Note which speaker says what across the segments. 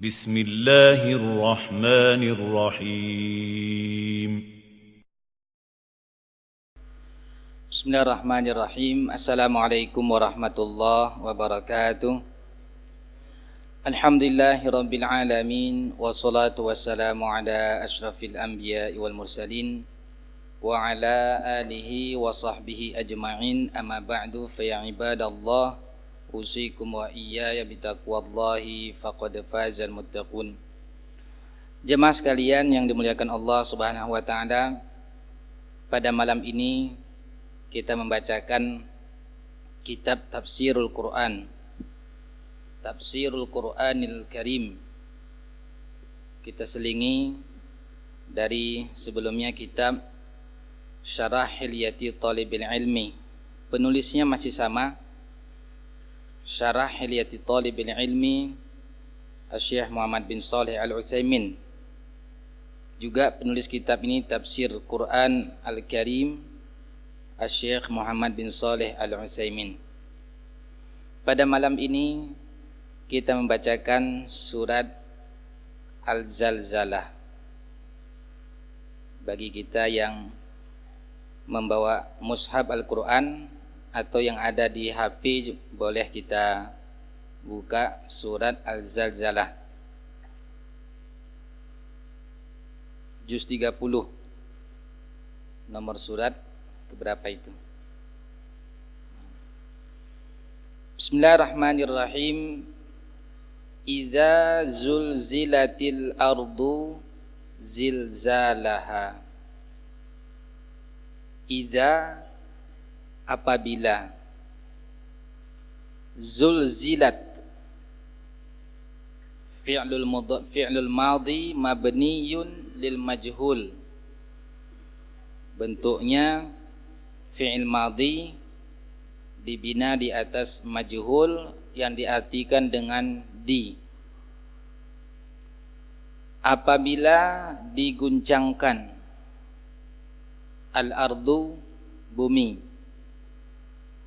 Speaker 1: بسم الله الرحمن الرحيم
Speaker 2: Bismillahirrahmanirrahim. Assalamualaikum warahmatullahi wabarakatuh. Alhamdulillahirabbil alamin wassalatu wassalamu ala asyrafil anbiya'i wal mursalin wa ala alihi wa sahbihi ajma'in. Amma ba'du, fa ya ibadallah, usikum wa iyaya bitaqwallahi faqad fazal muttaqun. Jemaah sekalian yang dimuliakan Allah Subhanahu wa taala, pada malam ini kita membacakan kitab Tafsirul Quran, Tafsirul Quranil Karim. Kita selingi dari sebelumnya kitab Syarah Hilyati Thalibil Ilmi. Penulisnya masih sama, Syarah Hilyati Thalibil Ilmi, Syekh Muhammad bin Shalih Al-Utsaimin. Juga penulis kitab ini Tafsir Quran Al-Karim, Syekh Muhammad bin Shalih Al-Utsaimin. Pada malam ini kita membacakan surat Al-Zalzalah. Bagi kita yang membawa mushaf Al-Quran atau yang ada di HP, boleh kita buka surat Al-Zalzalah, juz 30, nomor surat keberapa itu? Bismillahirrahmanirrahim. Idza zulzilatil ardu zilzalaha. Idza, apabila, zulzilat, fi'lul madhi mabniyun lil majhul. Bentuknya fi'il madhi dibina di atas majhul yang diartikan dengan di. Apabila diguncangkan al-ardu, bumi.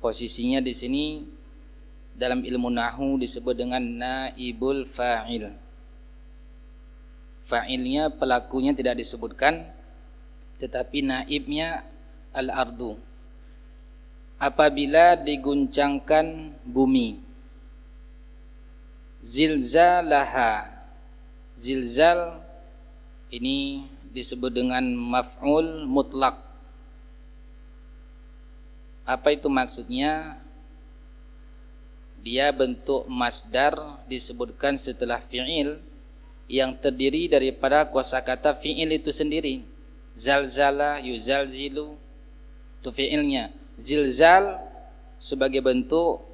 Speaker 2: Posisinya di sini dalam ilmu nahwu disebut dengan naibul fa'il. Fa'ilnya, pelakunya tidak disebutkan, tetapi naibnya al-ardu. Apabila diguncangkan bumi. Zilzalaha. Zilzal ini disebut dengan maf'ul mutlak. Apa itu maksudnya? Dia bentuk masdar disebutkan setelah fi'il yang terdiri daripada kosakata fi'il itu sendiri. Zalzala, yuzalzilu, itu fi'ilnya. Zilzal sebagai bentuk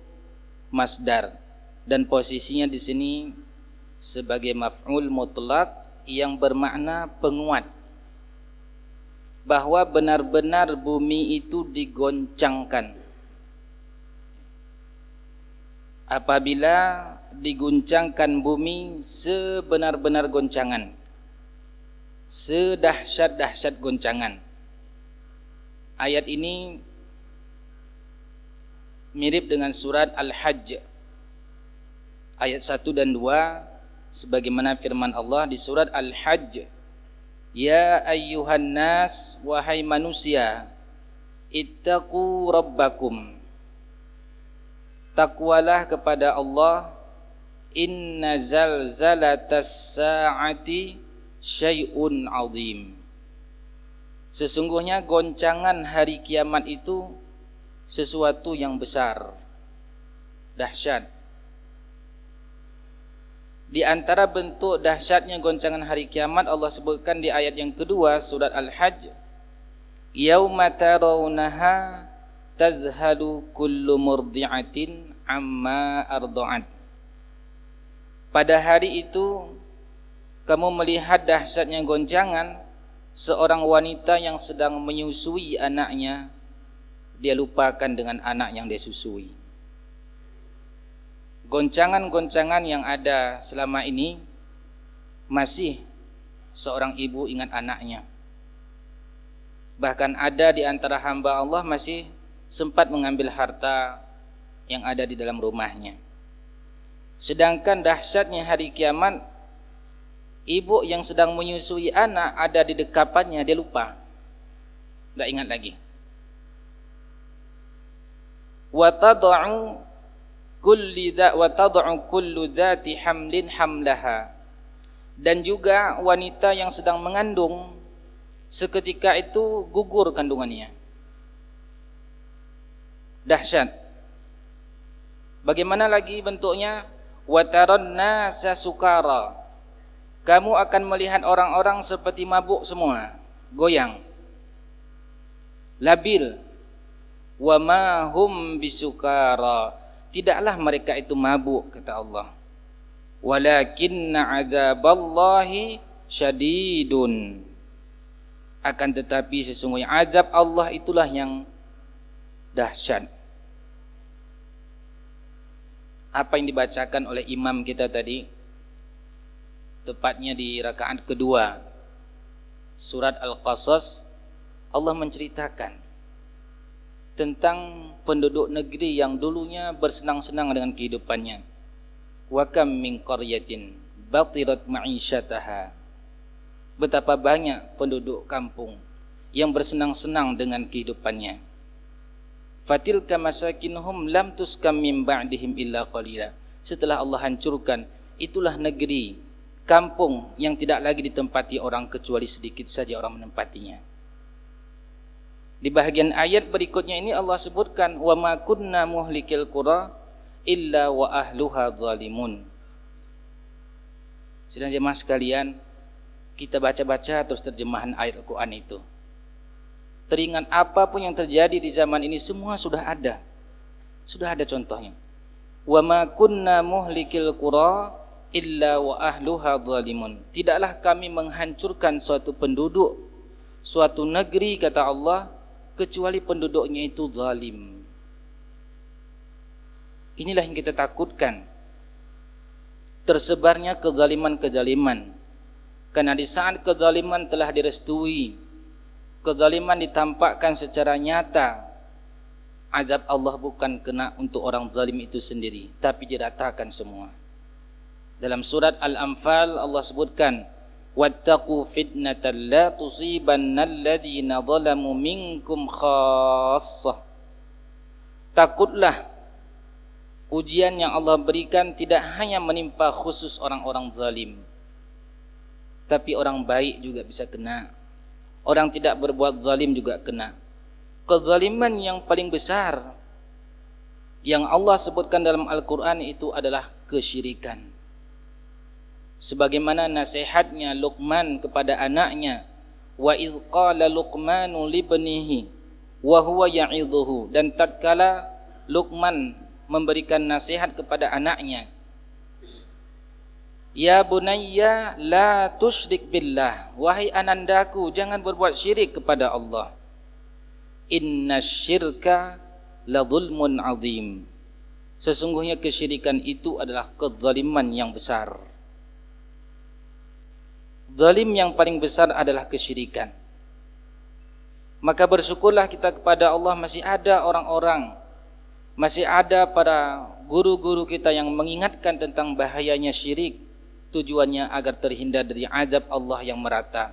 Speaker 2: masdar, dan posisinya di sini sebagai maf'ul mutlak yang bermakna penguat, bahwa benar-benar bumi itu digoncangkan. Apabila diguncangkan bumi sebenar-benar goncangan, sedahsyat-dahsyat goncangan. Ayat ini mirip dengan surat Al-Hajj ayat 1 dan 2, sebagaimana firman Allah di surat Al-Hajj, ya ayyuhan nas, wahai manusia, ittaqu rabbakum, takwalah kepada Allah, inna zalzalatas sa'ati syai'un azim. Sesungguhnya goncangan hari kiamat itu sesuatu yang besar, dahsyat. Di antara bentuk dahsyatnya goncangan hari kiamat, Allah sebutkan di ayat yang kedua surat Al-Hajj, yauma tarawunaha tazhalu kullu murdi'atin amma arda'at. Pada hari itu kamu melihat dahsyatnya goncangan seorang wanita yang sedang menyusui anaknya, dia lupakan dengan anak yang dia susui. Goncangan-goncangan yang ada selama ini, masih seorang ibu ingat anaknya. Bahkan ada di antara hamba Allah masih sempat mengambil harta yang ada di dalam rumahnya. Sedangkan dahsyatnya hari kiamat Ibu yang sedang menyusui anak ada di dekapannya, dia lupa, tidak ingat lagi. Wa tad'u kullu dzati hamlin hamlaha. Dan juga wanita yang sedang mengandung, seketika itu gugur kandungannya. Dahsyat. Bagaimana lagi bentuknya? Wa taran nasa sukara. Kamu akan melihat orang-orang seperti mabuk semua, goyang, labil. Wa ma hum bisukara. Tidaklah mereka itu mabuk, kata Allah. Walakinna adzaballahi syadidun. Akan tetapi sesungguhnya azab Allah itulah yang dahsyat. Apa yang dibacakan oleh imam kita tadi, tepatnya di rakaat kedua surat Al-Qasas, Allah menceritakan tentang penduduk negeri yang dulunya bersenang-senang dengan kehidupannya. Wa kam min qaryatin batirat ma'isyataha. Betapa banyak penduduk kampung yang bersenang-senang dengan kehidupannya. Fatilka masakinuhum lam tuskam min ba'dihim illa qalila. Setelah Allah hancurkan, itulah negeri, kampung yang tidak lagi ditempati orang kecuali sedikit saja orang menempatinya. Di bahagian ayat berikutnya ini Allah sebutkan wa ma kunna muhlikil qura illa wa ahluha zalimun. Sedang jemaah sekalian, kita baca-baca terus terjemahan ayat Al-Quran itu. Teringat apapun yang terjadi di zaman ini semua sudah ada. Sudah ada contohnya. Wa ma kunna muhlikil qura illa wa ahluha zalimun. Tidaklah kami menghancurkan suatu penduduk, suatu negeri, kata Allah, kecuali penduduknya itu zalim. Inilah yang kita takutkan, tersebarnya kezaliman-kezaliman. Karena di saat kezaliman telah direstui, kezaliman ditampakkan secara nyata, azab Allah bukan kena untuk orang zalim itu sendiri, tapi diratakan semua. Dalam surat Al-Anfal Allah sebutkan, wattaqu fitnatan la tusibanna alladhina zalamu minkum khassah. Takutlah ujian yang Allah berikan tidak hanya menimpa khusus orang-orang zalim, tapi orang baik juga bisa kena. Orang tidak berbuat zalim juga kena. Kezaliman yang paling besar yang Allah sebutkan dalam Al-Quran itu adalah kesyirikan. Sebagaimana nasihatnya Luqman kepada anaknya, wa iz qala Luqmanu libnihi wa huwa ya'idhuhu. Dan tatkala Luqman memberikan nasihat kepada anaknya, ya bunayya la tusyrik billah, wahai anandaku jangan berbuat syirik kepada Allah. Inna syirka la zulmun azim. Sesungguhnya kesyirikan itu adalah kezaliman yang besar. Zalim yang paling besar adalah kesyirikan. Maka bersyukurlah kita kepada Allah, masih ada orang-orang, masih ada para guru-guru kita yang mengingatkan tentang bahayanya syirik, tujuannya agar terhindar dari azab Allah yang merata.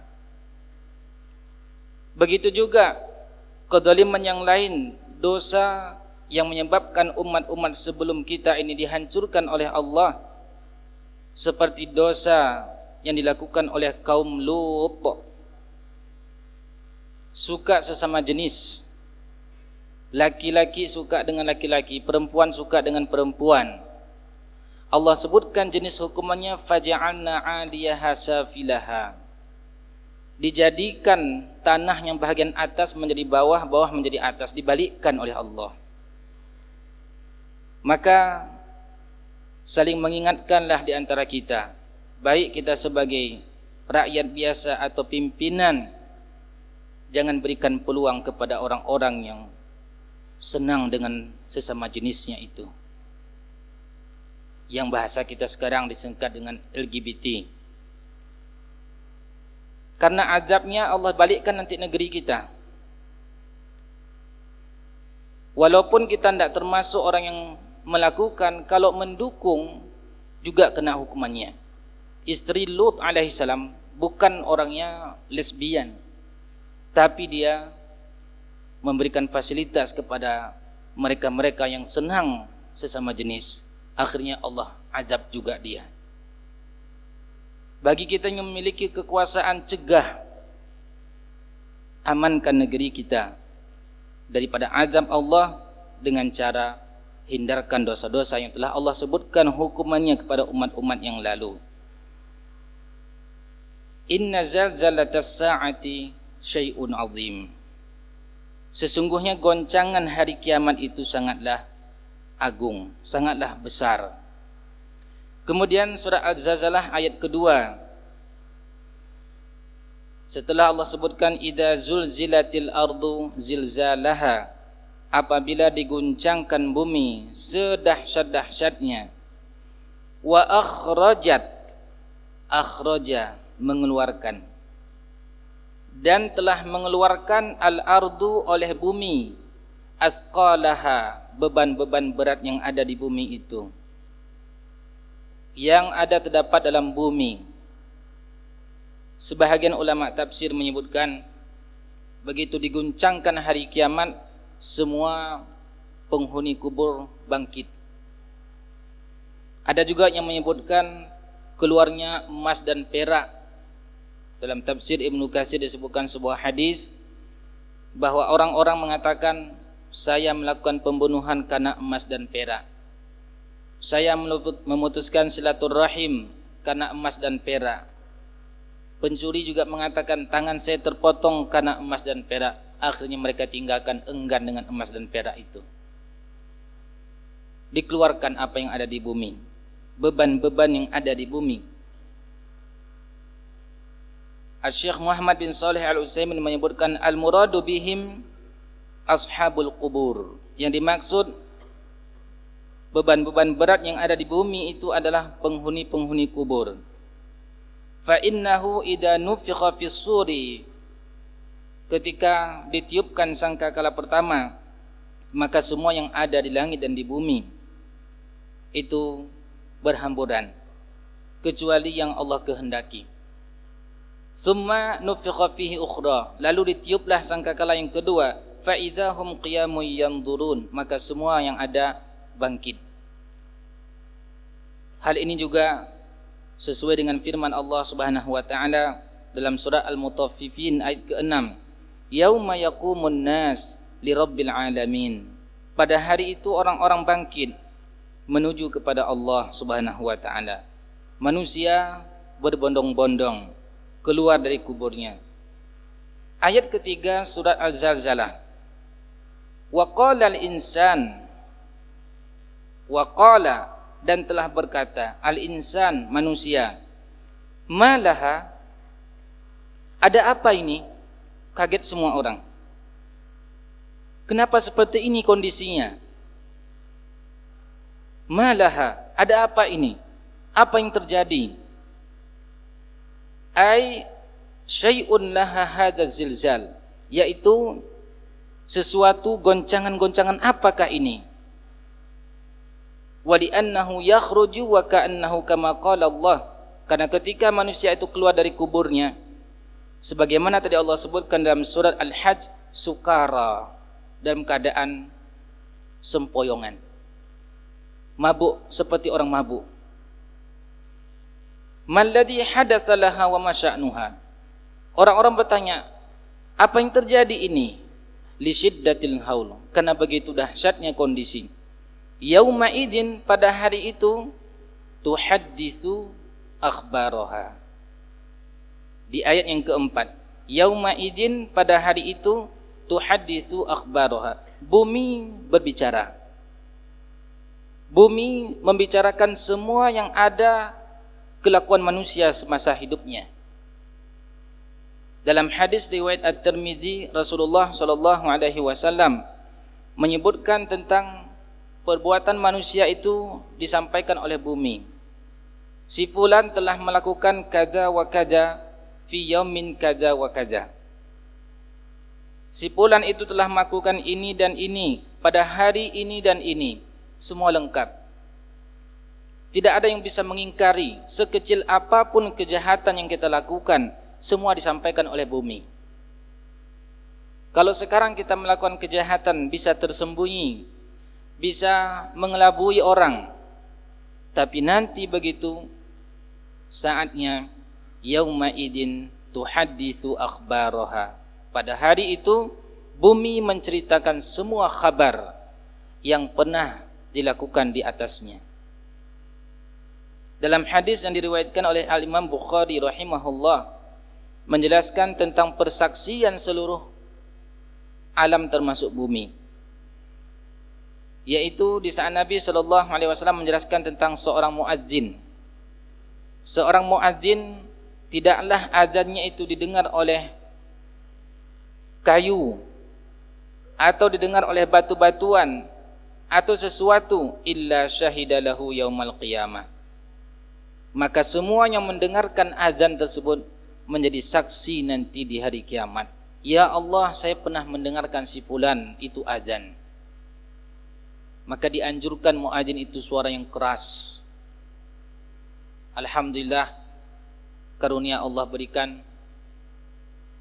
Speaker 2: Begitu juga kezaliman yang lain, dosa yang menyebabkan umat-umat sebelum kita ini dihancurkan oleh Allah, seperti dosa yang dilakukan oleh kaum Lut. Suka sesama jenis, laki-laki suka dengan laki-laki, perempuan suka dengan perempuan. Allah sebutkan jenis hukumannya, faja'alna 'aliyaha safilaha. Dijadikan tanah yang bahagian atas menjadi bawah, bawah menjadi atas, dibalikkan oleh Allah. Maka saling mengingatkanlah di antara kita, baik kita sebagai rakyat biasa atau pimpinan, jangan berikan peluang kepada orang-orang yang senang dengan sesama jenisnya itu, yang bahasa kita sekarang disingkat dengan LGBT. Karena azabnya Allah balikkan nanti negeri kita. Walaupun kita tidak termasuk orang yang melakukan, kalau mendukung juga kena hukumannya. istri Lut alaihissalam bukan orangnya lesbian, tapi dia memberikan fasilitas kepada mereka-mereka yang senang sesama jenis. Akhirnya Allah azab juga dia. Bagi kita yang memiliki kekuasaan, cegah, amankan negeri kita daripada azab Allah dengan cara hindarkan dosa-dosa yang telah Allah sebutkan hukumannya kepada umat-umat yang lalu. Inna zalzalatas sa'ati syai'un azim. Sesungguhnya goncangan hari kiamat itu sangatlah agung, sangatlah besar. Kemudian surah Al-Zalzalah ayat kedua, setelah Allah sebutkan idza zulzilatil ardu zilzalaha, apabila diguncangkan bumi sedahsyat-dahsyatnya, wa akhraja mengeluarkan, dan telah mengeluarkan al-ardu oleh bumi asqalaha, beban-beban berat yang ada di bumi itu, yang ada terdapat dalam bumi. Sebahagian ulama tafsir menyebutkan begitu diguncangkan hari kiamat, semua penghuni kubur bangkit. Ada juga yang menyebutkan keluarnya emas dan perak. Dalam tafsir Ibnu Katsir disebutkan sebuah hadis bahwa orang-orang mengatakan, saya melakukan pembunuhan karena emas dan perak, saya memutuskan silaturahim karena emas dan perak. Pencuri juga mengatakan, tangan saya terpotong karena emas dan perak. Akhirnya mereka tinggalkan, enggan dengan emas dan perak itu. Dikeluarkan apa yang ada di bumi, beban-beban yang ada di bumi. Asy-Syaikh Muhammad bin Shalih Al-Utsaimin menyebutkan al-muradu bihim ashabul qubur. Yang dimaksud beban-beban berat yang ada di bumi itu adalah penghuni-penghuni kubur. Fa innahu idza nufikha fis suri, ketika ditiupkan sangkakala pertama, maka semua yang ada di langit dan di bumi itu berhamburan kecuali yang Allah kehendaki. Summa nufikha fihi ukhra, lalu ditiuplah sangkakala yang kedua, fa idzahum qiyamun yanzurun, maka semua yang ada bangkit. Hal ini juga sesuai dengan firman Allah Subhanahu wa taala dalam surah Al-Mutaffifin ayat ke-6, yauma yaqumun nas lirabbil alamin. Pada hari itu orang-orang bangkit menuju kepada Allah Subhanahu wa taala. Manusia berbondong-bondong keluar dari kuburnya. Ayat ketiga surat Al-Zalzalah. Wa qala al-insan, wa qala, dan telah berkata, al-insan, manusia, malaha, ada apa ini? Kaget semua orang. Kenapa seperti ini kondisinya? Malaha, ada apa ini? Apa yang terjadi? Ai syai'un laha hadza zilzal, yaitu sesuatu goncangan-goncangan apakah ini? Wa li'annahu yakhruju wa ka'annahu kama qala Allah, karena ketika manusia itu keluar dari kuburnya, sebagaimana tadi Allah sebutkan dalam surat Al-Hajj, sukara, dalam keadaan sempoyongan, mabuk, seperti orang mabuk. Malladhi hadatsa laha wa masya'nuha, orang-orang bertanya, apa yang terjadi ini? Li syiddatil haul, karena begitu dahsyatnya kondisi. Yauma idzin, pada hari itu, tuhaddisu akhbaraha. Di ayat yang keempat, yauma idzin, pada hari itu, tuhaddisu akhbaraha, bumi berbicara. Bumi membicarakan semua yang ada kelakuan manusia semasa hidupnya. Dalam hadis riwayat At-Tirmizi, Rasulullah sallallahu alaihi wasallam menyebutkan tentang perbuatan manusia itu disampaikan oleh bumi. Si fulan telah melakukan kaza wa kaza fi yaumin kaza wa kaza. Si fulan itu telah melakukan ini dan ini pada hari ini dan ini. Semua lengkap. Tidak ada yang bisa mengingkari sekecil apapun kejahatan yang kita lakukan, semua disampaikan oleh bumi. Kalau sekarang kita melakukan kejahatan bisa tersembunyi, bisa mengelabui orang, tapi nanti begitu saatnya yauma idin tuhaddisu akhbaraha. Pada hari itu bumi menceritakan semua kabar yang pernah dilakukan di atasnya. Dalam hadis yang diriwayatkan oleh Al-Imam Bukhari rahimahullah menjelaskan tentang persaksian seluruh alam termasuk bumi, yaitu di saat Nabi SAW menjelaskan tentang seorang muadzin. Seorang muadzin tidaklah azannya itu didengar oleh kayu atau didengar oleh batu-batuan atau sesuatu illa syahidalahu yaumal qiyamah. Maka semua yang mendengarkan azan tersebut menjadi saksi nanti di hari kiamat. Ya Allah, saya pernah mendengarkan si fulan itu azan. Maka dianjurkan muadzin itu suara yang keras. Alhamdulillah, karunia Allah berikan,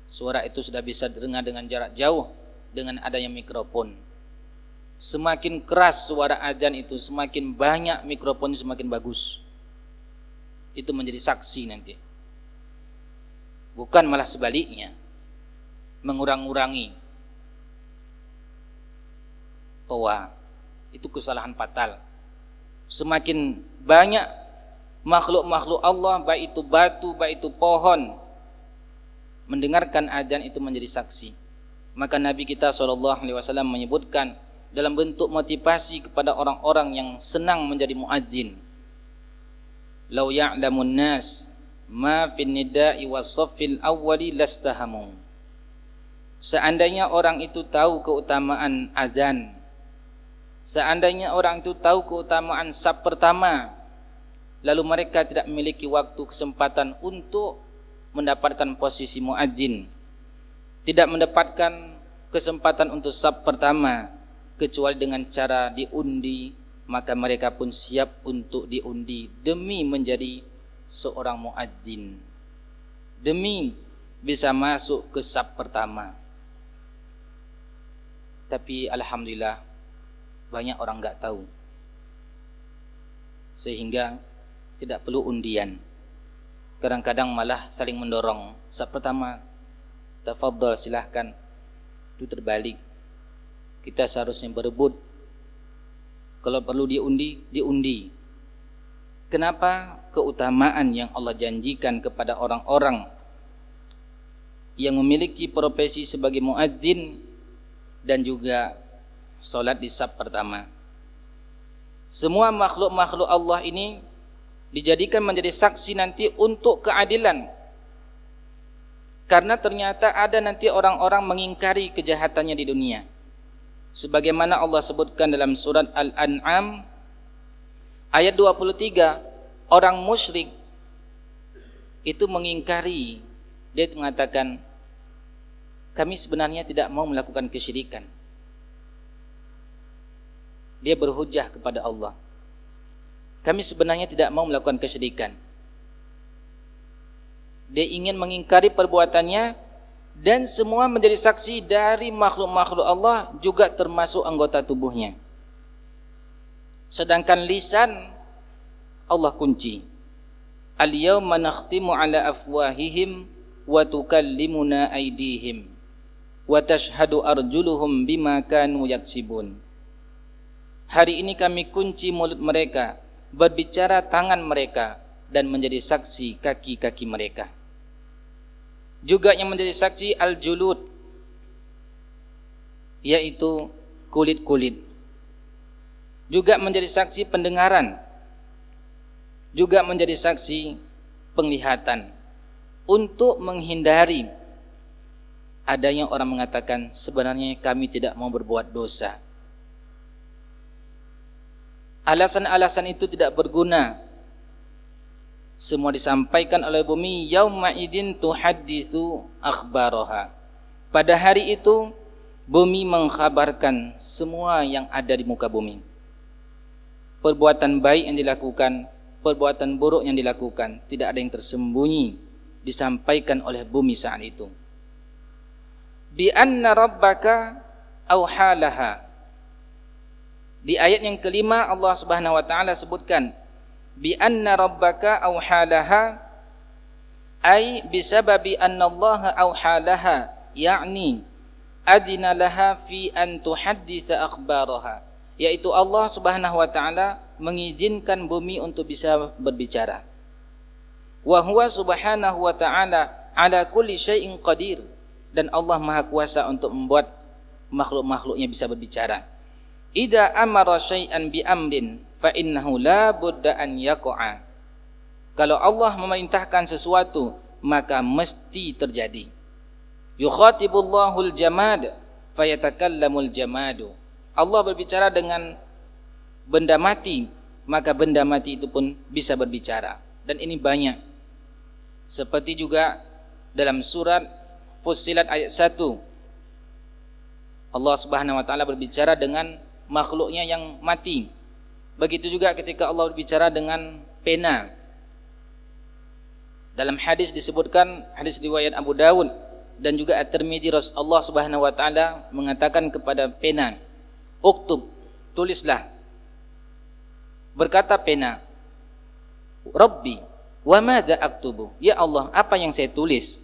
Speaker 2: suara itu sudah bisa didengar dengan jarak jauh dengan adanya mikrofon. Semakin keras suara azan itu, semakin banyak mikrofon, semakin bagus. Itu menjadi saksi nanti. Bukan malah sebaliknya, mengurang-urangi. Toa, itu kesalahan fatal. Semakin banyak makhluk-makhluk Allah, baik itu batu, baik itu pohon, mendengarkan azan itu menjadi saksi. Maka Nabi kita SAW menyebutkan dalam bentuk motivasi kepada orang-orang yang senang menjadi muadzin, lau ya'lamun nas ma fin nida'i was-saffil awwali lastahamu. Seandainya orang itu tahu keutamaan azan, seandainya orang itu tahu keutamaan saf pertama, lalu mereka tidak memiliki waktu kesempatan untuk mendapatkan posisi muadzin, tidak mendapatkan kesempatan untuk saf pertama kecuali dengan cara diundi, maka mereka pun siap untuk diundi demi menjadi seorang muadzin, demi bisa masuk ke saf pertama. Tapi alhamdulillah banyak orang enggak tahu, sehingga tidak perlu undian. Kadang-kadang malah saling mendorong. Saf pertama, tafadhol, silahkan. Itu terbalik. Kita seharusnya berebut. Kalau perlu diundi, diundi. Kenapa? Keutamaan yang Allah janjikan kepada orang-orang yang memiliki profesi sebagai muadzin dan juga solat di saf pertama. Semua makhluk-makhluk Allah ini dijadikan menjadi saksi nanti untuk keadilan. Karena ternyata ada nanti orang-orang mengingkari kejahatannya di dunia. Sebagaimana Allah sebutkan dalam surat Al-An'am ayat 23, orang musyrik itu mengingkari. Dia mengatakan, kami sebenarnya tidak mau melakukan kesyirikan. Dia berhujjah kepada Allah, kami sebenarnya tidak mau melakukan kesyirikan. Dia ingin mengingkari perbuatannya, dan semua menjadi saksi dari makhluk-makhluk Allah, juga termasuk anggota tubuhnya. Sedangkan lisan Allah kunci. Al-yawma nakhtimu ala afwahihim wa tukallimuna aydihim wa tashhadu arjuluhum bima kanu yaksibun. Hari ini kami kunci mulut mereka, berbicara tangan mereka, dan menjadi saksi kaki-kaki mereka. Juga yang menjadi saksi al-julud, yaitu kulit-kulit. Juga menjadi saksi pendengaran, juga menjadi saksi penglihatan, untuk menghindari adanya orang mengatakan sebenarnya kami tidak mau berbuat dosa. Alasan-alasan itu tidak berguna. Semua disampaikan oleh bumi, yauma idin tuhaddisu akhbaraha. Pada hari itu bumi mengkhabarkan semua yang ada di muka bumi. Perbuatan baik yang dilakukan perbuatan buruk yang dilakukan, tidak ada yang tersembunyi disampaikan oleh bumi saat itu. Bi anna rabbaka auhalaha. Di ayat yang kelima Allah Subhanahu wa taala sebutkan bi anna rabbaka auhalaha, ay bisababi anna Allah auhalaha, yakni adina laha fi an tuhadditsa akhbaraha, yaitu Allah Subhanahu wa taala mengizinkan bumi untuk bisa berbicara. Wa huwa subhanahu wa ta'ala ala kulli syai'in qadir, dan Allah maha kuasa untuk membuat makhluk-makhluknya bisa berbicara. Idza amara syai'an bi amrin fa innahu la budda an yaqa'a. Kalau Allah memerintahkan sesuatu maka mesti terjadi. Yukhatibullahul jamad fayatakallamul jamadu. Allah berbicara dengan benda mati, maka benda mati itu pun bisa berbicara. Dan ini banyak. Seperti juga dalam surat Fussilat ayat 1, Allah Subhanahu wa taala berbicara dengan makhluknya yang mati. Begitu juga ketika Allah berbicara dengan pena. Dalam hadis disebutkan, hadis riwayat Abu Dawud dan juga At-Tirmidzi, Allah Subhanahu wa taala mengatakan kepada pena, "Uktub, tulislah." Berkata pena, "Rabbi, wa madza aktubu?" Ya Allah, apa yang saya tulis?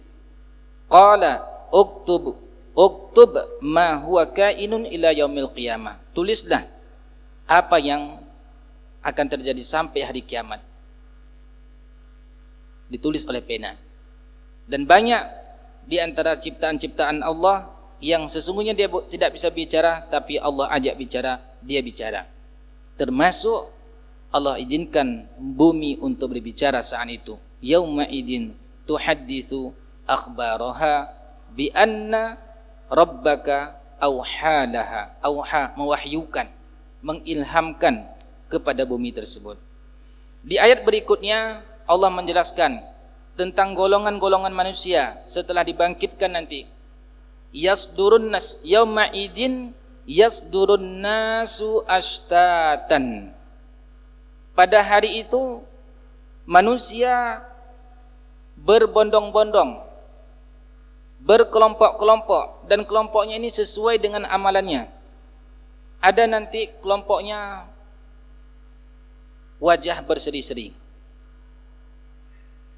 Speaker 2: Qala uktub ma huwa kainun ila yaumil qiyamah. Tulislah apa yang akan terjadi sampai hari kiamat. Ditulis oleh pena. Dan banyak di antara ciptaan-ciptaan Allah yang sesungguhnya dia tidak bisa bicara, tapi Allah ajak bicara, dia bicara. Termasuk Allah izinkan bumi untuk berbicara saat itu. Yauma idin tuhadditsu akhbaraha bi anna rabbaka auhalaha. Auha, mewahyukan, mengilhamkan kepada bumi tersebut. Di ayat berikutnya Allah menjelaskan tentang golongan-golongan manusia setelah dibangkitkan nanti. Yasdurun nas yauma idin yasdurun nasu ashtatan. Pada hari itu manusia berbondong-bondong, berkelompok-kelompok, dan kelompoknya ini sesuai dengan amalannya. Ada nanti kelompoknya wajah berseri-seri,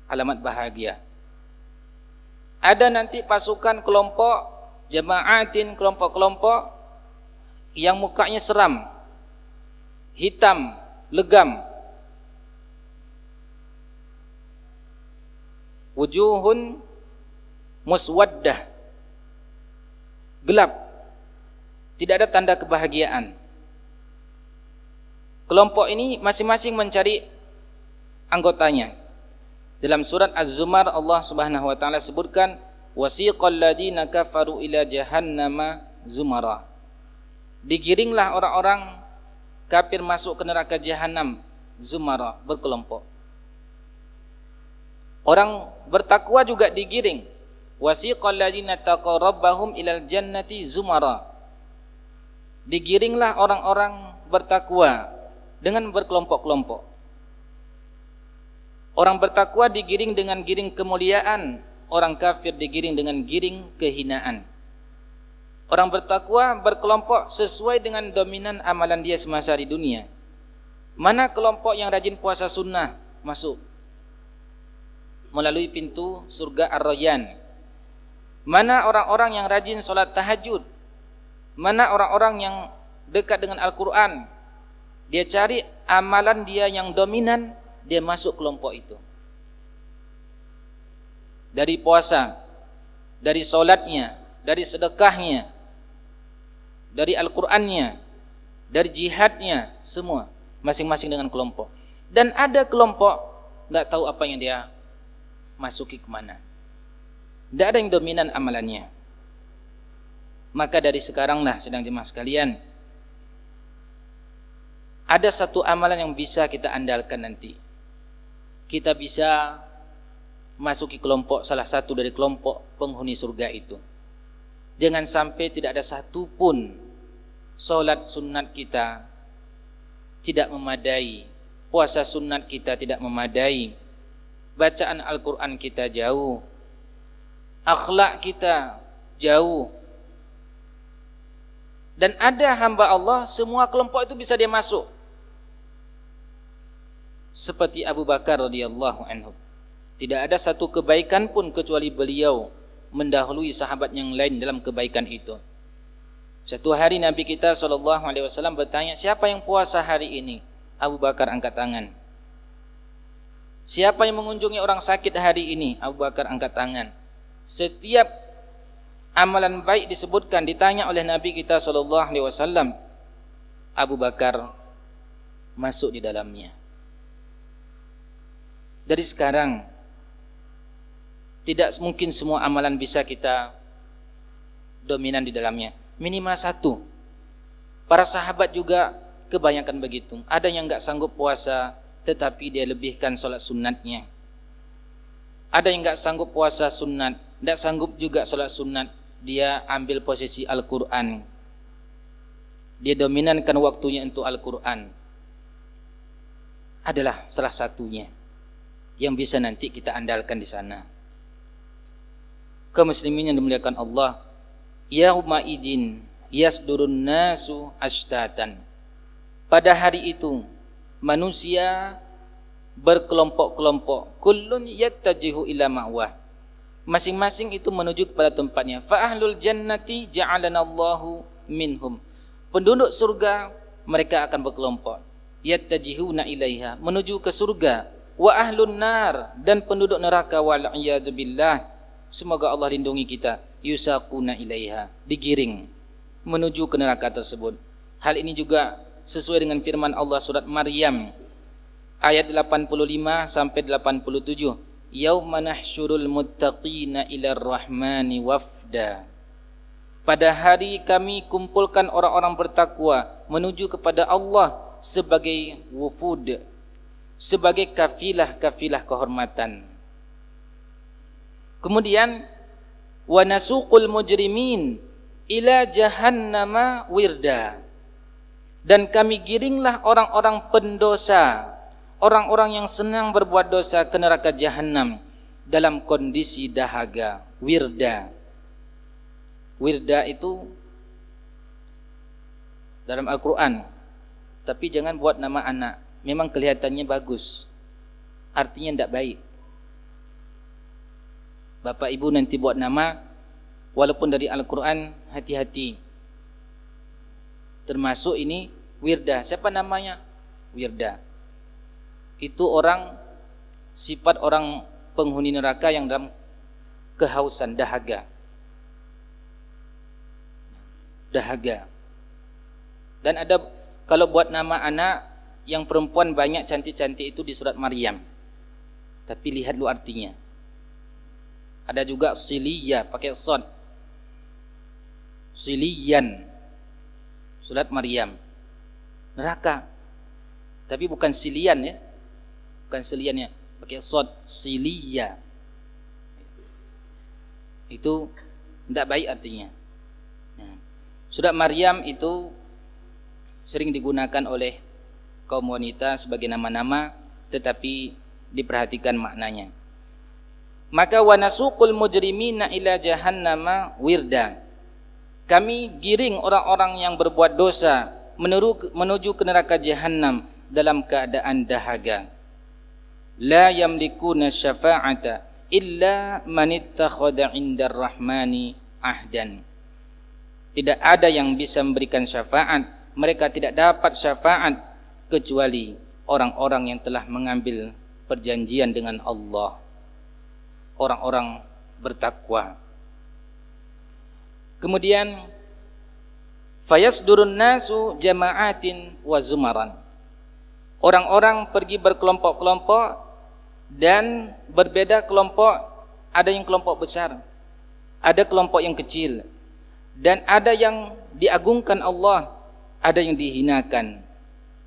Speaker 2: alamat bahagia. Ada nanti pasukan kelompok jamaatin, kelompok-kelompok yang mukanya seram, hitam, legam. Wujuhun muswaddah, gelap, tidak ada tanda kebahagiaan. Kelompok ini masing-masing mencari anggotanya. Dalam surat Az-Zumar Allah Subhanahu wa taala sebutkan wasiqal ladina kafaru ila jahannama zumara. Digiringlah orang-orang kafir masuk ke neraka jahanam zumara, berkelompok. Orang bertakwa juga digiring. Wasiqal ladzina taqaw rabbahum ilal jannati zumara. Digiringlah orang-orang bertakwa dengan berkelompok-kelompok. Orang bertakwa digiring dengan giring kemuliaan, orang kafir digiring dengan giring kehinaan. Orang bertakwa berkelompok sesuai dengan dominan amalan dia semasa di dunia. Mana kelompok yang rajin puasa sunnah masuk melalui pintu surga Ar-Rayyan. Mana orang-orang yang rajin sholat tahajud, mana orang-orang yang dekat dengan Al-Quran, dia cari amalan dia yang dominan, dia masuk kelompok itu. Dari puasa, dari sholatnya, dari sedekahnya, dari Al-Qurannya, dari jihadnya, semua masing-masing dengan kelompok. Dan ada kelompok nggak tahu apa yang dia masuki kemana, tidak ada yang dominan amalannya. Maka dari sekaranglah sedang jemaah sekalian, ada satu amalan yang bisa kita andalkan nanti. Kita bisa masuki kelompok, salah satu dari kelompok penghuni surga itu. Jangan sampai tidak ada satu pun solat sunat kita tidak memadai puasa sunat kita tidak memadai, bacaan Al-Quran kita jauh, akhlak kita jauh. Dan ada hamba Allah, semua kelompok itu bisa dia masuk. Seperti Abu Bakar radhiyallahu anhu. Tidak ada satu kebaikan pun kecuali beliau mendahului sahabat yang lain dalam kebaikan itu. Satu hari Nabi kita SAW bertanya, siapa yang puasa hari ini? Abu Bakar angkat tangan. Siapa yang mengunjungi orang sakit hari ini? Abu Bakar angkat tangan. Setiap amalan baik disebutkan, ditanya oleh Nabi kita SAW, Abu Bakar masuk di dalamnya. Dari sekarang, tidak mungkin semua amalan bisa kita dominan di dalamnya. Minimal satu. Para sahabat juga kebanyakan begitu. Ada yang enggak sanggup puasa, tetapi dia lebihkan solat sunatnya. Ada yang enggak sanggup puasa sunat, enggak sanggup juga solat sunat, dia ambil posisi Al-Quran. Dia dominankan waktunya untuk Al-Quran. Adalah salah satunya yang bisa nanti kita andalkan di sana. Kaum muslimin yang dimuliakan Allah, yauma idin yasdurun nasu ashtatan. Pada hari itu manusia berkelompok-kelompok, kullun yattajihu ila ma'wah. Masing-masing itu menuju kepada tempatnya. Fa ahlul jannati ja'alanallahu minhum. Penduduk surga mereka akan berkelompok. Yattajihuna ilaiha, menuju ke surga. Wa ahlun nar, dan penduduk neraka wal iyadzu billah. Semoga Allah lindungi kita. Yusaquna ilaiha, digiring menuju ke neraka tersebut. Hal ini juga sesuai dengan firman Allah surat Maryam ayat 85 sampai 87. Yauma nahsyurul muttaqina ilar rahmani wafda. Pada hari kami kumpulkan orang-orang bertakwa menuju kepada Allah sebagai wufud, sebagai kafilah-kafilah kehormatan. Kemudian wa nasuqul mujrimin ila jahannama wirda. Dan kami giringlah orang-orang pendosa, orang-orang yang senang berbuat dosa ke neraka jahanam dalam kondisi dahaga, wirda. Wirda itu dalam Al-Quran, tapi jangan buat nama anak. Memang kelihatannya bagus, artinya tidak baik. Bapak ibu nanti buat nama, walaupun dari Al-Quran, hati-hati. Termasuk ini wirda. Siapa namanya? Wirda. Itu orang, sifat orang penghuni neraka yang dalam kehausan, dahaga. Dahaga. Dan ada, kalau buat nama anak yang perempuan banyak cantik-cantik itu di surat Maryam. Tapi lihat lu artinya. Ada juga siliyah pakai shad. Siliyan. Surat Maryam. Neraka. Tapi bukan silian ya. Bukan siliannya, pakai shad, siliyah. Itu tidak baik artinya. Nah, surat Maryam itu sering digunakan oleh kaum wanita sebagai nama-nama, tetapi diperhatikan maknanya. Maka wa nasuqul mujrimina ila jahannama wirda. Kami giring orang-orang yang berbuat dosa menuju ke neraka jahanam dalam keadaan dahaga. La yamlikuna syafa'ata illa man ittakhadha 'indar rahmani ahdan. Tidak ada yang bisa memberikan syafaat, mereka tidak dapat syafaat kecuali orang-orang yang telah mengambil perjanjian dengan Allah. Orang-orang bertakwa. Kemudian fayasdurun nasu jama'atin wa zumaran. Orang-orang pergi berkelompok-kelompok dan berbeda kelompok. Ada yang kelompok besar, ada kelompok yang kecil, dan ada yang diagungkan Allah, ada yang dihinakan.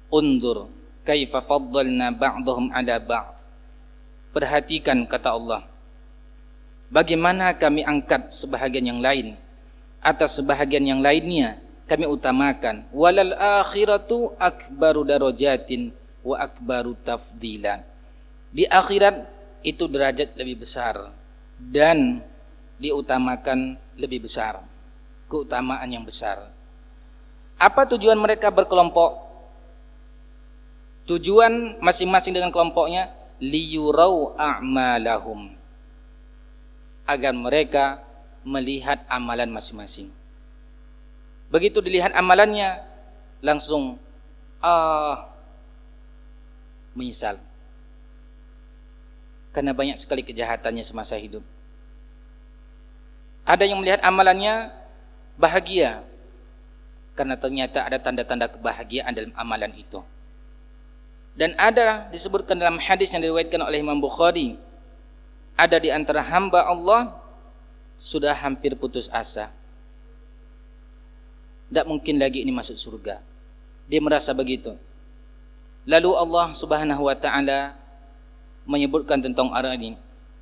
Speaker 2: Undur kaifa faddalna ba'dahum ala ba'd. Perhatikan kata Allah, bagaimana kami angkat sebahagian yang lain atas sebahagian yang lainnya, kami utamakan. Walal akhiratu akbaru darajatin wa akbaru tafdilan. Di akhirat itu derajat lebih besar dan diutamakan lebih besar, keutamaan yang besar. Apa tujuan mereka berkelompok? Tujuan masing-masing dengan kelompoknya, liyurau a'malahum, agar mereka melihat amalan masing-masing. Begitu dilihat amalannya, langsung menyesal, karena banyak sekali kejahatannya semasa hidup. Ada yang melihat amalannya bahagia, karena ternyata ada tanda-tanda kebahagiaan dalam amalan itu. Dan ada disebutkan dalam hadis yang diriwayatkan oleh Imam Bukhari, ada di antara hamba Allah sudah hampir putus asa, tidak mungkin lagi ini masuk surga. Dia merasa begitu. Lalu Allah Subhanahu wa ta'ala menyebutkan tentang orang ini,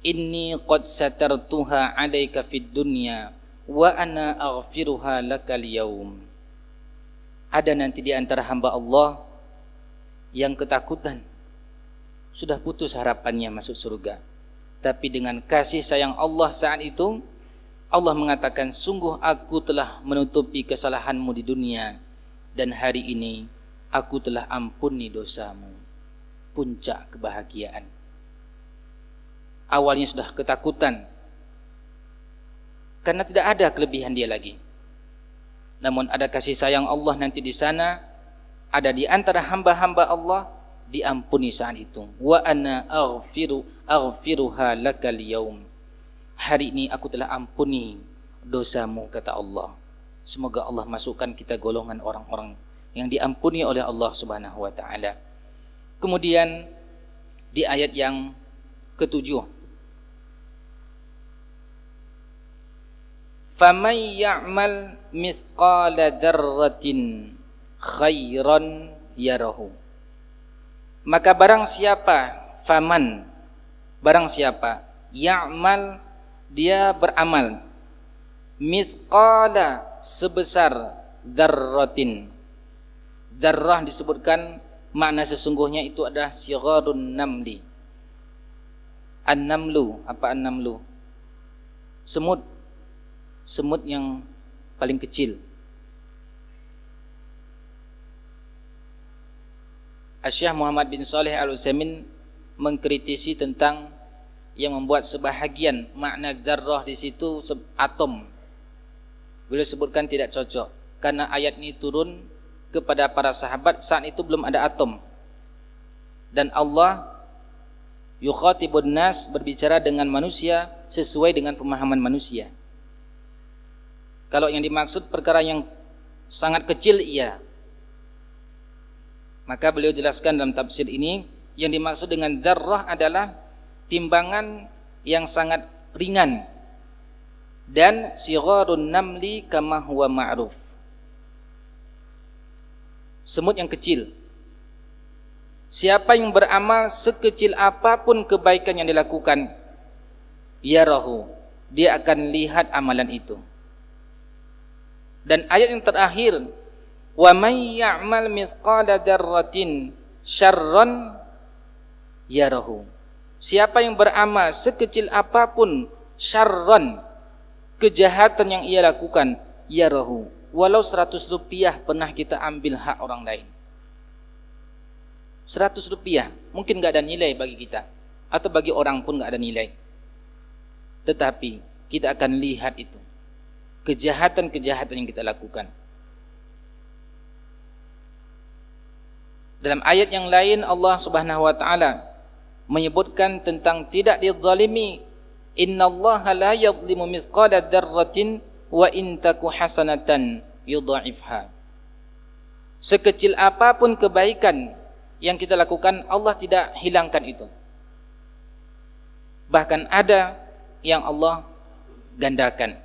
Speaker 2: inni qad satartuha 'alaika fid dunya wa ana aghfiruha lakal yaum. Ada nanti di antara hamba Allah yang ketakutan, sudah putus harapannya masuk surga, tapi dengan kasih sayang Allah saat itu, Allah mengatakan, sungguh aku telah menutupi kesalahanmu di dunia, dan hari ini aku telah ampuni dosamu. Puncak kebahagiaan. Awalnya sudah ketakutan karena tidak ada kelebihan dia lagi, namun ada kasih sayang Allah nanti di sana, ada di antara hamba-hamba Allah diampuni saat itu. Wa ana aghfiruha lakal yaum. Hari ini aku telah ampuni dosamu, kata Allah. Semoga Allah masukkan kita golongan orang-orang yang diampuni oleh Allah Subhanahu wa ta'ala. Kemudian di ayat yang ketujuh, faman ya'mal misqala dzarratin khairan yarahu. Maka barang siapa, faman, barang siapa, ya'mal, dia beramal, misqala, sebesar, dzarratin. Dzarrah disebutkan makna sesungguhnya itu adalah sigharun namli. An-namlu, apa an-namlu? Semut. Semut yang paling kecil. Syekh Muhammad bin Shalih Al-Utsaimin mengkritisi tentang yang membuat sebahagian makna dzarrah di situ atom. Beliau sebutkan tidak cocok karena ayat ini turun kepada para sahabat saat itu belum ada atom. Dan Allah yukhatibun nas, berbicara dengan manusia sesuai dengan pemahaman manusia. Kalau yang dimaksud perkara yang sangat kecil, iya. Maka beliau jelaskan dalam tafsir ini, yang dimaksud dengan dzarrah adalah timbangan yang sangat ringan, dan sigharun namli kama huwa ma'ruf, semut yang kecil. Siapa yang beramal sekecil apapun kebaikan yang dilakukan, yarahu, dia akan lihat amalan itu. Dan ayat yang terakhir, wa may ya'mal misqala dzarratin syarran yarahu. Siapa yang beramal sekecil apapun syarran, kejahatan yang ia lakukan, yarahu, walau 100 rupiah pernah kita ambil hak orang lain, 100 rupiah mungkin gak ada nilai bagi kita, atau bagi orang pun gak ada nilai, tetapi kita akan lihat itu kejahatan-kejahatan yang kita lakukan. Dalam ayat yang lain Allah Subhanahu wa ta'ala menyebutkan tentang tidak dizalimi, innallaha la yadhlimu mithqala dzarratin wa in taku hasanatan yudha'ifha. Sekecil apapun kebaikan yang kita lakukan, Allah tidak hilangkan itu. Bahkan ada yang Allah gandakan.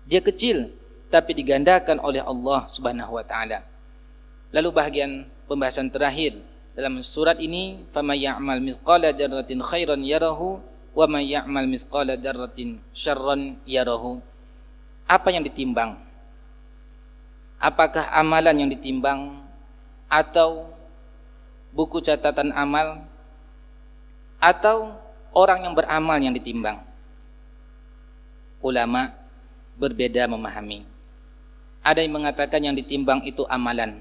Speaker 2: Dia kecil tapi digandakan oleh Allah Subhanahu wa ta'ala. Lalu bahagian pembahasan terakhir dalam surat ini, faman ya'mal mithqala dzarratin khairan yarahu wa man ya'mal mithqala dzarratin syarran yarahu. Apa yang ditimbang? Apakah amalan yang ditimbang atau buku catatan amal, atau orang yang beramal yang ditimbang? Ulama berbeda memahami. Ada yang mengatakan yang ditimbang itu amalan,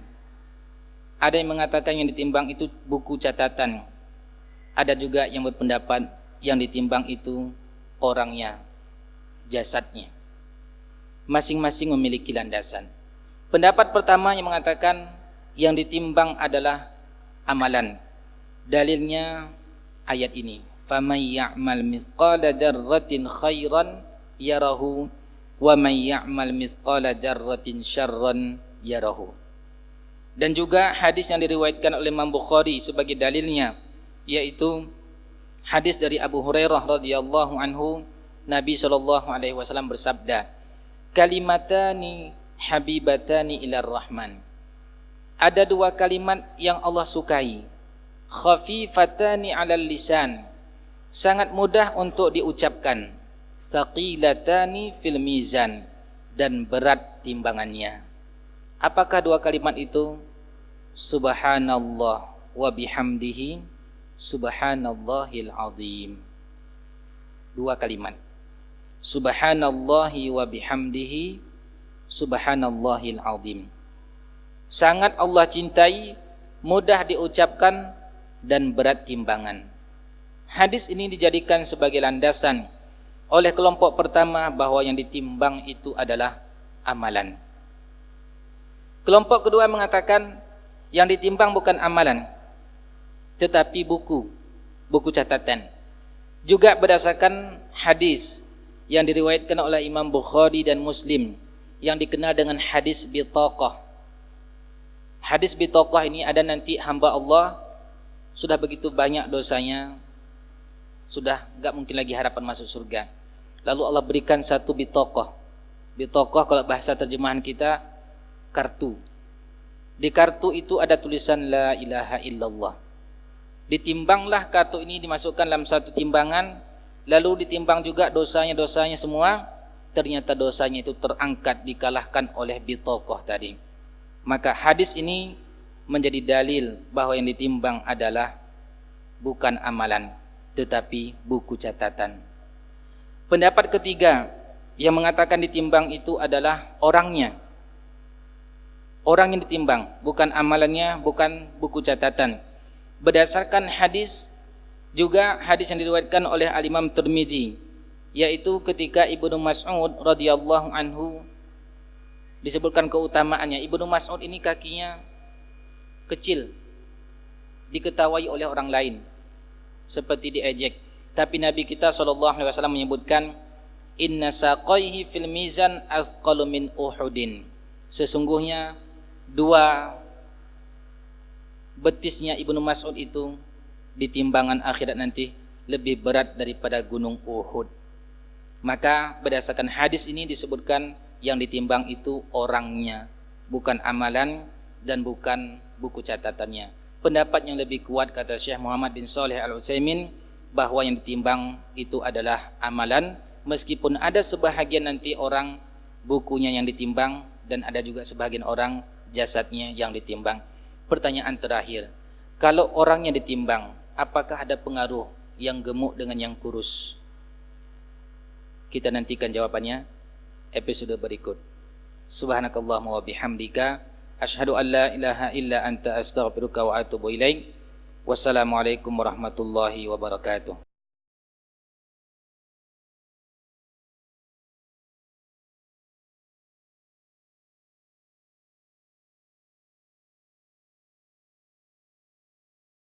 Speaker 2: ada yang mengatakan yang ditimbang itu buku catatan, ada juga yang berpendapat yang ditimbang itu orangnya, jasadnya. Masing-masing memiliki landasan. Pendapat pertama yang mengatakan yang ditimbang adalah amalan. Dalilnya ayat ini, faman ya'mal mithqala dzarratin khairan yarahu wa man ya'mal mithqala dzarratin syarran yarahu. Dan juga hadis yang diriwayatkan oleh Imam Bukhari sebagai dalilnya, yaitu hadis dari Abu Hurairah radhiyallahu anhu, Nabi SAW bersabda, kalimatani habibatani ilar rahman. Ada dua kalimat yang Allah sukai, khafifatani alal lisan, sangat mudah untuk diucapkan, saqilatani fil mizan, dan berat timbangannya. Apakah dua kalimat itu? Subhanallah wa bihamdihi subhanallahil azim. Dua kalimat, subhanallahi wa bihamdihi subhanallahil azim. Sangat Allah cintai, mudah diucapkan, dan berat timbangan. Hadis ini dijadikan sebagai landasan oleh kelompok pertama bahwa yang ditimbang itu adalah amalan. Kelompok kedua mengatakan yang ditimbang bukan amalan, tetapi buku catatan. Juga berdasarkan hadis yang diriwayatkan oleh Imam Bukhari dan Muslim yang dikenal dengan hadis bitaqah. Hadis bitaqah ini ada nanti hamba Allah sudah begitu banyak dosanya, sudah gak mungkin lagi harapan masuk surga. Lalu Allah berikan satu bitaqah. Bitaqah kalau bahasa terjemahan kita, kartu. Di kartu itu ada tulisan la ilaha illallah. Ditimbanglah kartu ini, dimasukkan dalam satu timbangan, lalu ditimbang juga dosanya semua. Ternyata dosanya itu terangkat, dikalahkan oleh bitaqah tadi. Maka hadis ini menjadi dalil bahwa yang ditimbang adalah bukan amalan, tetapi buku catatan. Pendapat ketiga yang mengatakan ditimbang itu adalah orangnya. Orang yang ditimbang, bukan amalannya, bukan buku catatan. Berdasarkan hadis, juga hadis yang diriwayatkan oleh Al-Imam Tirmidzi, yaitu ketika Ibnu Mas'ud radhiyallahu anhu disebutkan keutamaannya. Ibnu Mas'ud ini kakinya kecil, diketawai oleh orang lain, seperti diejek. Tapi Nabi kita SAW menyebutkan, inna saqaihi fil mizan azqalu min Uhudin. Sesungguhnya dua betisnya Ibnu Mas'ud itu di timbangan akhirat nanti lebih berat daripada gunung Uhud. Maka berdasarkan hadis ini disebutkan yang ditimbang itu orangnya, bukan amalan dan bukan buku catatannya. Pendapat yang lebih kuat, kata Syekh Muhammad bin Shalih Al-Utsaimin, bahwa yang ditimbang itu adalah amalan, meskipun ada sebahagian nanti orang bukunya yang ditimbang dan ada juga sebahagian orang jasadnya yang ditimbang. Pertanyaan terakhir, kalau orangnya ditimbang, apakah ada pengaruh yang gemuk dengan yang kurus? Kita nantikan jawabannya episode berikut. Subhanakallahumma wa bihamdika asyhadu an la ilaha illa anta astaghfiruka wa atubu ilaik. Wassalamualaikum warahmatullahi wabarakatuh.